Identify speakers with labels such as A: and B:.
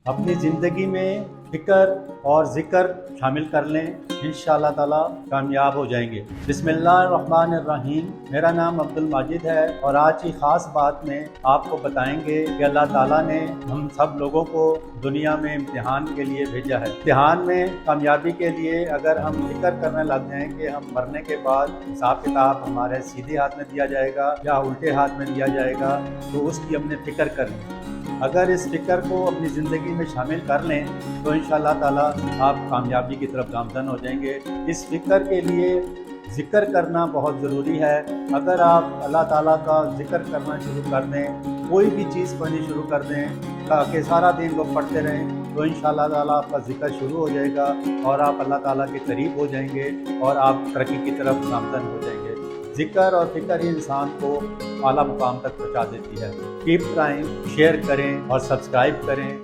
A: अपनी ज़िंदगी में फ़िक्र और ज़िक्र शामिल कर लें, इंशाअल्लाह ताला कामयाब हो जाएंगे। बिस्मिल्लाहिर्रहमानिर्रहीम। मेरा नाम अब्दुल माजिद है और आज की ख़ास बात में आपको बताएंगे कि अल्लाह ताला ने हम सब लोगों को दुनिया में इम्तिहान के लिए भेजा है। इम्तिहान में कामयाबी के लिए अगर हम फ़िक्र करने लग जाएं कि हम मरने के बाद हिसाब किताब हमारे सीधे हाथ में दिया जाएगा या उल्टे हाथ में दिया जाएगा, तो उसकी हमने फ़िक्र करनी। अगर इस फ़िक्र को अपनी ज़िंदगी में शामिल कर लें तो इंशाअल्लाह ताला आप कामयाबी की तरफ गामज़न हो जाएंगे। इस फ़िक्र के लिए ज़िक्र करना बहुत ज़रूरी है। अगर आप अल्लाह ताला का ज़िक्र करना शुरू कर दें, कोई भी चीज़ पढ़नी शुरू कर दें ताकि सारा दिन वो पढ़ते रहें, तो इंशाअल्लाह ताला आपका ज़िक्र शुरू हो जाएगा और आप अल्लाह ताला के करीब हो जाएंगे और आप तरक्की की तरफ गामज़न हो जाएंगे। ज़िक्र और फ़िक्र ही इंसान को आला मुकाम तक पहुँचा देती है। कीप ट्राइंग, शेयर करें और सब्सक्राइब करें।